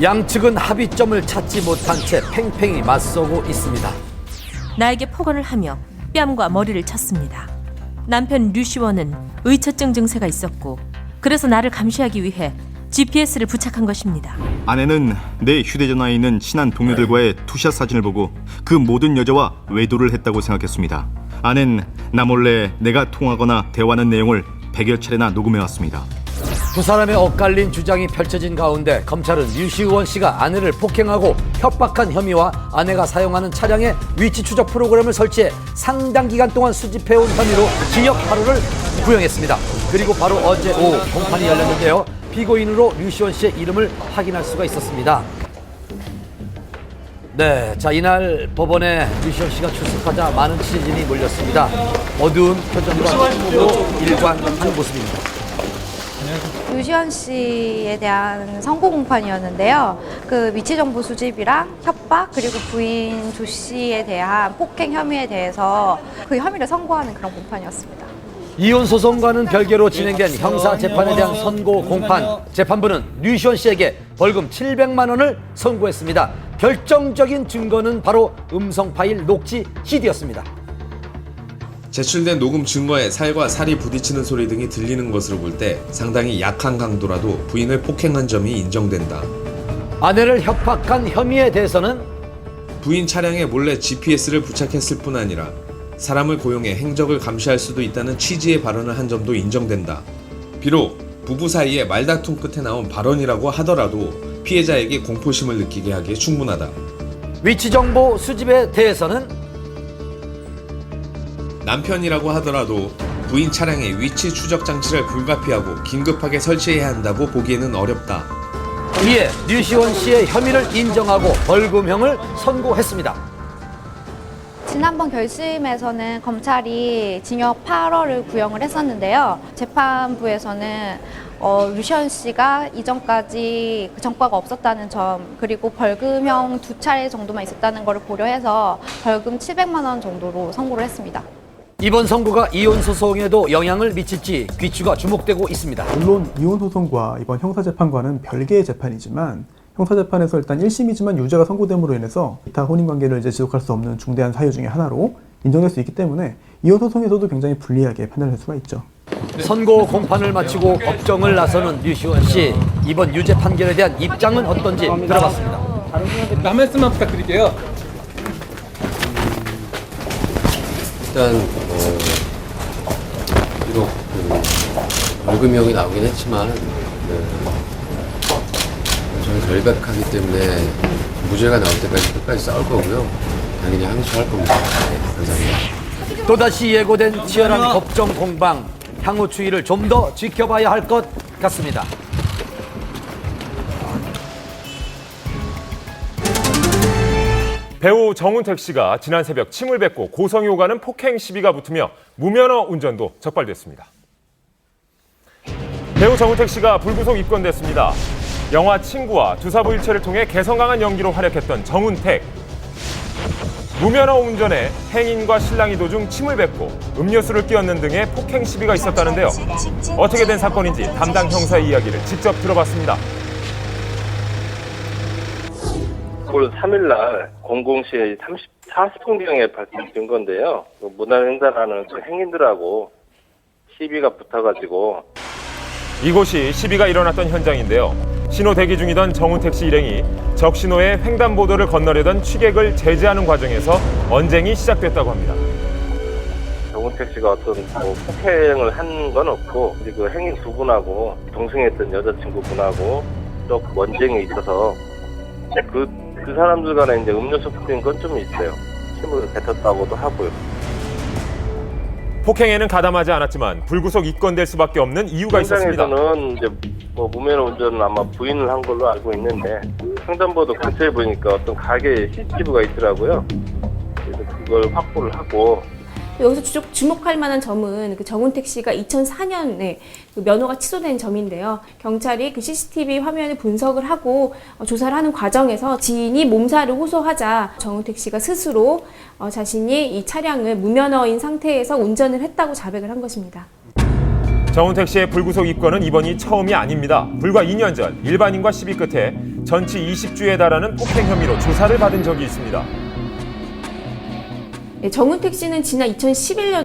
양측은 합의점을 찾지 못한 채 팽팽히 맞서고 있습니다. 나에게 폭언을 하며 뺨과 머리를 쳤습니다. 남편 류시원은 의처증 증세가 있었고 그래서 나를 감시하기 위해 GPS를 부착한 것입니다. 아내는 내 휴대전화에 있는 친한 동료들과의 투샷 사진을 보고 그 모든 여자와 외도를 했다고 생각했습니다. 아내는 나 몰래 내가 통화하거나 대화하는 내용을 100여 차례나 녹음해왔습니다. 두 사람의 엇갈린 주장이 펼쳐진 가운데 검찰은 류시원 씨가 아내를 폭행하고 협박한 혐의와 아내가 사용하는 차량의 위치 추적 프로그램을 설치해 상당 기간 동안 수집해온 혐의로 징역 8호를 구형했습니다. 그리고 바로 어제 오후 공판이 열렸는데요. 피고인으로 류시원 씨의 이름을 확인할 수가 있었습니다. 네, 자 이날 법원에 류시원 씨가 출석하자 많은 취재진이 몰렸습니다. 어두운 표정과 손으로 일관한 모습입니다. 류시원 씨에 대한 선고 공판이었는데요. 그 위치 정보 수집이랑 협박 그리고 부인 조 씨에 대한 폭행 혐의에 대해서 그 혐의를 선고하는 그런 공판이었습니다. 이혼 소송과는 별개로 진행된 형사 재판에 대한 선고 공판. 재판부는 류시원 씨에게 벌금 700만 원을 선고했습니다. 결정적인 증거는 바로 음성 파일 녹취 CD였습니다. 제출된 녹음 증거에 살과 살이 부딪히는 소리 등이 들리는 것으로 볼 때 상당히 약한 강도라도 부인을 폭행한 점이 인정된다. 아내를 협박한 혐의에 대해서는 부인 차량에 몰래 GPS를 부착했을 뿐 아니라 사람을 고용해 행적을 감시할 수도 있다는 취지의 발언을 한 점도 인정된다. 비록 부부 사이에 말다툼 끝에 나온 발언이라고 하더라도 피해자에게 공포심을 느끼게 하기에 충분하다. 위치 정보 수집에 대해서는 남편이라고 하더라도 부인 차량의 위치 추적 장치를 불가피하고 긴급하게 설치해야 한다고 보기에는 어렵다. 이에 류시원 씨의 혐의를 인정하고 벌금형을 선고했습니다. 지난번 결심에서는 검찰이 징역 8월을 구형을 했었는데요. 재판부에서는 류시원 씨가 이전까지 전과가 없었다는 점 그리고 벌금형 2차례 정도만 있었다는 것을 고려해서 벌금 700만 원 정도로 선고를 했습니다. 이번 선고가 이혼 소송에도 영향을 미칠지 귀추가 주목되고 있습니다. 물론 이혼 소송과 이번 형사재판과는 별개의 재판이지만 형사재판에서 일단 1심이지만 유죄가 선고됨으로 인해서 기타 혼인관계를 지속할 수 없는 중대한 사유 중에 하나로 인정될 수 있기 때문에 이혼 소송에서도 굉장히 불리하게 판단할 수가 있죠. 선고 공판을 마치고 법정을 나서는 류시원 씨. 이번 유죄 판결에 대한 입장은 어떤지 들어봤습니다. 한 말씀만 부탁드릴게요. 일단 비록 벌금형이 나오긴 했지만 저는 결백하기 때문에 무죄가 나올 때까지 끝까지 싸울 거고요. 당연히 항소할 겁니다. 네, 감사합니다. 또다시 예고된 치열한 법정 공방. 향후 추이를 좀 더 지켜봐야 할 것 같습니다. 배우 정운택 씨가 지난 새벽 침을 뱉고 고성이 오가는 폭행 시비가 붙으며 무면허 운전도 적발됐습니다. 배우 정운택 씨가 불구속 입건됐습니다. 영화 친구와 두사부일체를 통해 개성 강한 연기로 활약했던 정운택. 무면허 운전에 행인과 신랑이 도중 침을 뱉고 음료수를 끼얹는 등의 폭행 시비가 있었다는데요. 어떻게 된 사건인지 담당 형사의 이야기를 직접 들어봤습니다. 9월 3일날 00시 40분경에 발생된 건데요. 문화행사라는 행인들하고 시비가 붙어가지고 이곳이 시비가 일어났던 현장인데요. 신호 대기 중이던 정운택 씨 일행이 적신호에 횡단보도를 건너려던 취객을 제지하는 과정에서 언쟁이 시작됐다고 합니다. 정운택 씨가 어떤 폭행을 한 건 없고 그 행인 두 분하고 동승했던 여자친구분하고 조금 언쟁이 있어서 그 사람들 간에 이제 음료수 뿌린 건 좀 있어요. 침을 뱉었다고도 하고요. 폭행에는 가담하지 않았지만 불구속 입건될 수밖에 없는 이유가 있었습니다. 현장에서는 이제 무면허 운전은 아마 부인을 한 걸로 알고 있는데 횡단보도 근처에 보니까 어떤 가게에 CCTV가 있더라고요. 그래서 그걸 확보를 하고. 여기서 주목할 만한 점은 그 정운택 씨가 2004년에 그 면허가 취소된 점인데요. 경찰이 그 CCTV 화면을 분석을 하고 조사를 하는 과정에서 지인이 몸살을 호소하자 정운택 씨가 스스로 자신이 이 차량을 무면허인 상태에서 운전을 했다고 자백을 한 것입니다. 정운택 씨의 불구속 입건은 이번이 처음이 아닙니다. 불과 2년 전 일반인과 시비 끝에 전치 20주에 달하는 폭행 혐의로 조사를 받은 적이 있습니다. 정은택 씨는 지난 2011년